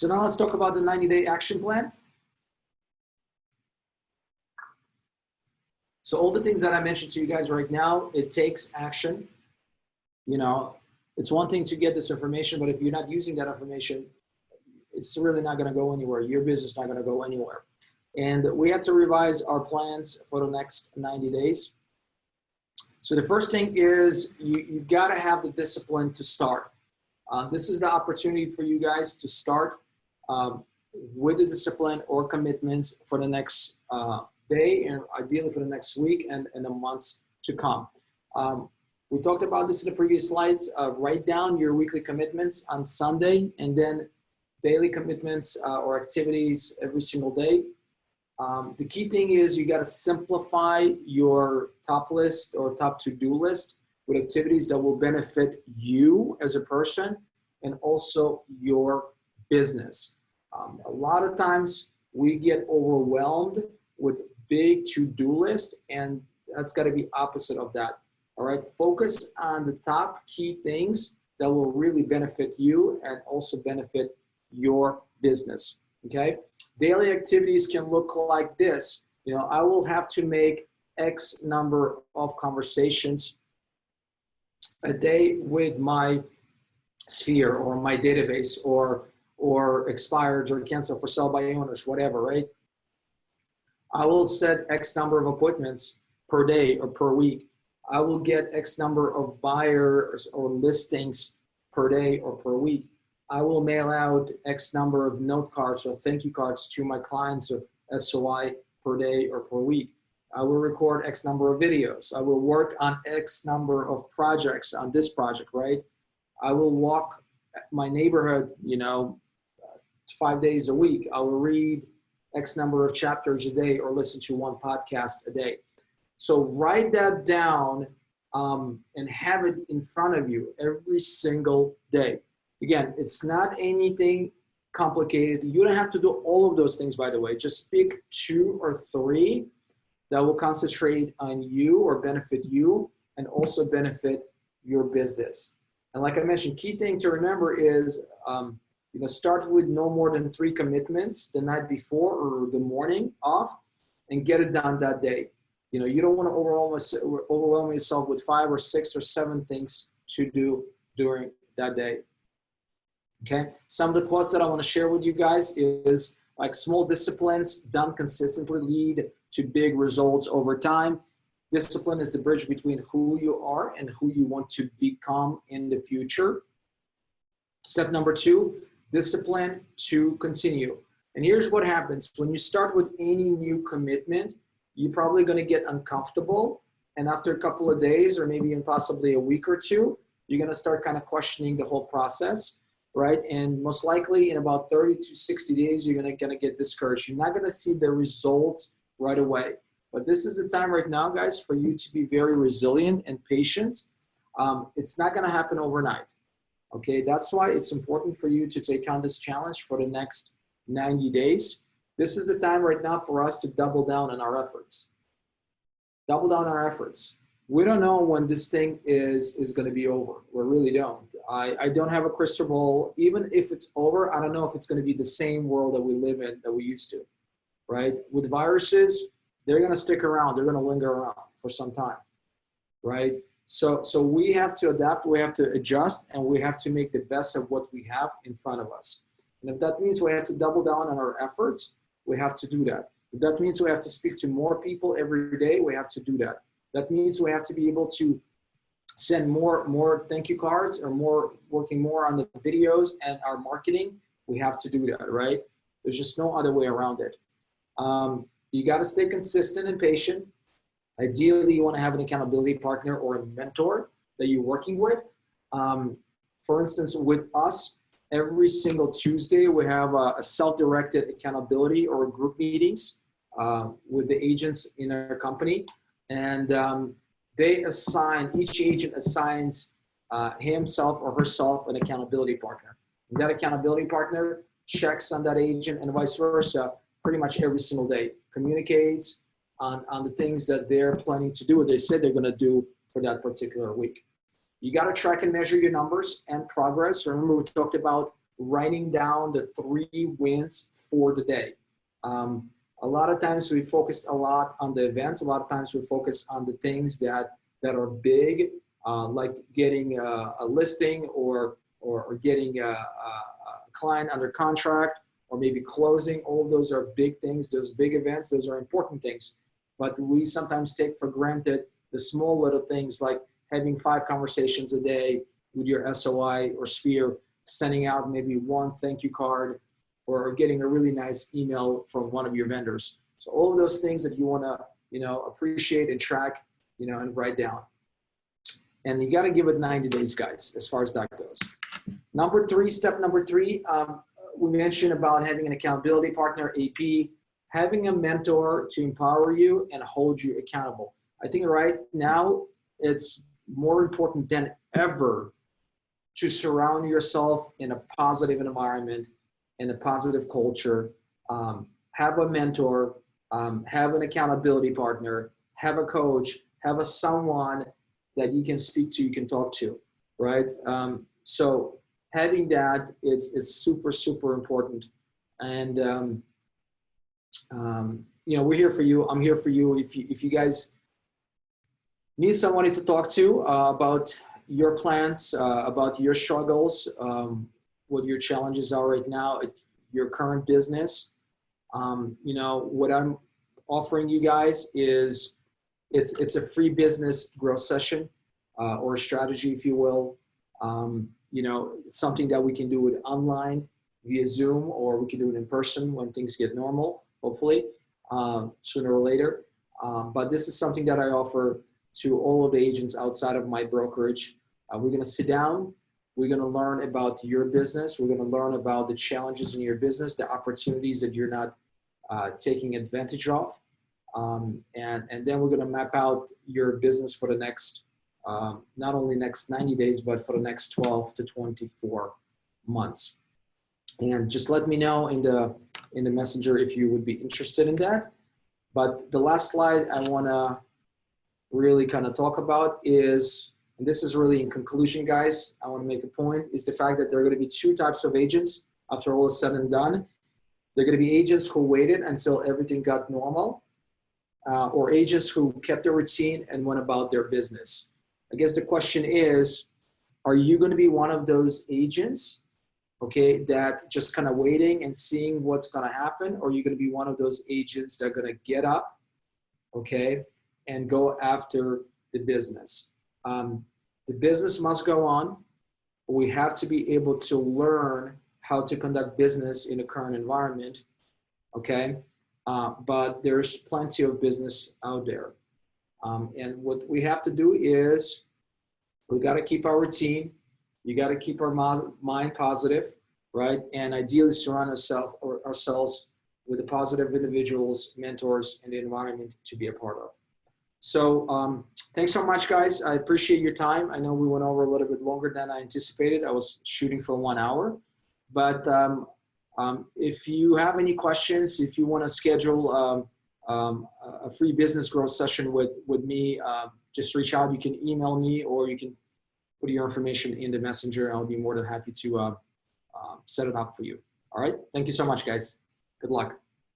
So now let's talk about the 90-day action plan. So all the things that I mentioned to you guys right now, it takes action. You know, it's one thing to get this information, but if you're not using that information, it's really not going to go anywhere. Your business is not going to go anywhere. And we had to revise our plans for the next 90 days. So the first thing is you got to have the discipline to start. This is the opportunity for you guys to start with the discipline or commitments for the next day, and ideally for the next week and the months to come. We talked about this in the previous slides. Write down your weekly commitments on Sunday and then daily commitments or activities every single day. The key thing is you got to simplify your top list or top to-do list with activities that will benefit you as a person and also your business. A lot of times we get overwhelmed with big to-do list, and that's got to be opposite of that. All right, focus on the top key things that will really benefit you and also benefit your business. Okay, daily activities can look like this. You know, I will have to make X number of conversations a day with my sphere or my database or expired or canceled for sell by owners, whatever, right? I will set X number of appointments per day or per week. I will get X number of buyers or listings per day or per week. I will mail out X number of note cards or thank you cards to my clients or SOI per day or per week. I will record X number of videos. I will work on X number of projects on this project, right? I will walk my neighborhood, you know, 5 days a week. I will read X number of chapters a day or listen to one podcast a day. So write that down and have it in front of you every single day. Again, it's not anything complicated. You don't have to do all of those things, by the way. Just pick 2 or 3 that will concentrate on you or benefit you and also benefit your business. And like I mentioned, key thing to remember is, you know, start with no more than 3 commitments the night before or the morning off and get it done that day. You know, you don't want to overwhelm yourself with 5 or 6 or 7 things to do during that day. Okay, some of the quotes that I want to share with you guys is like small disciplines done consistently lead to big results over time. Discipline is the bridge between who you are and who you want to become in the future. Step number 2, discipline to continue. And here's what happens. When you start with any new commitment, you're probably going to get uncomfortable. And after a couple of days or maybe even possibly a week or 2, you're going to start kind of questioning the whole process, right? And most likely in about 30 to 60 days, you're going to get discouraged. You're not going to see the results right away. But this is the time right now, guys, for you to be very resilient and patient. It's not going to happen overnight. Okay, that's why it's important for you to take on this challenge for the next 90 days. This is the time right now for us to double down on our efforts. Double down on our efforts. We don't know when this thing is going to be over. We really don't. I don't have a crystal ball. Even if it's over, I don't know if it's going to be the same world that we live in that we used to, right? With viruses, they're going to stick around. They're going to linger around for some time, right? So we have to adapt, we have to adjust, and we have to make the best of what we have in front of us. And if that means we have to double down on our efforts, we have to do that. If that means we have to speak to more people every day, we have to do that. That means we have to be able to send more thank you cards or working more on the videos and our marketing. We have to do that, right? There's just no other way around it. You got to stay consistent and patient. Ideally, you want to have an accountability partner or a mentor that you're working with. For instance, with us, every single Tuesday, we have a self-directed accountability or group meetings with the agents in our company. And each agent assigns himself or herself an accountability partner. And that accountability partner checks on that agent and vice versa pretty much every single day, communicates on the things that they're planning to do or they said they're going to do for that particular week. You got to track and measure your numbers and progress. Remember, we talked about writing down the 3 wins for the day. A lot of times we focus a lot on the events. A lot of times we focus on the things that are big, like getting a listing or getting a client under contract, or maybe closing. All of those are big things. Those big events, those are important things. But we sometimes take for granted the small little things, like having 5 conversations a day with your SOI or sphere, sending out maybe 1 thank you card, or getting a really nice email from one of your vendors. So all of those things that you want to, appreciate and track, and write down. And you got to give it 90 days, guys, as far as that goes. Step number 3, we mentioned about having an accountability partner, AP, having a mentor to empower you and hold you accountable. I think right now it's more important than ever to surround yourself in a positive environment, in a positive culture. Have a mentor, have an accountability partner, have a coach, have someone that you can speak to, you can talk to, right? So having that is super, super important. And we're here for you. I'm here for you. If you guys need somebody to talk to about your plans, about your struggles, what your challenges are right now at your current business, what I'm offering you guys is it's a free business growth session, or strategy, if you will. It's something that we can do it online via Zoom, or we can do it in person when things get normal, hopefully, sooner or later. But this is something that I offer to all of the agents outside of my brokerage. We're going to sit down. We're going to learn about your business. We're going to learn about the challenges in your business, the opportunities that you're not taking advantage of. And then we're going to map out your business for the next, not only next 90 days, but for the next 12 to 24 months. And just let me know in the messenger if you would be interested in that. But the last slide I want to really kind of talk about is, and this is really in conclusion, guys, I want to make a point, is the fact that there are going to be 2 types of agents after all is said and done. They're going to be agents who waited until everything got normal, or agents who kept their routine and went about their business. I guess the question is, are you going to be one of those agents, okay, that just kind of waiting and seeing what's going to happen? Or are you going to be one of those agents that are going to get up, okay, and go after the business? The business must go on. We have to be able to learn how to conduct business in the current environment, okay? But there's plenty of business out there. And what we have to do is we got to keep our routine. You got to keep our mind positive, right? And ideally surround ourselves with the positive individuals, mentors, and the environment to be a part of. So thanks so much, guys. I appreciate your time. I know we went over a little bit longer than I anticipated. I was shooting for 1 hour. But if you have any questions, if you want to schedule a free business growth session with me, just reach out. You can email me, or you can put your information in the messenger. I'll be more than happy to set it up for you. All right. Thank you so much, guys. Good luck.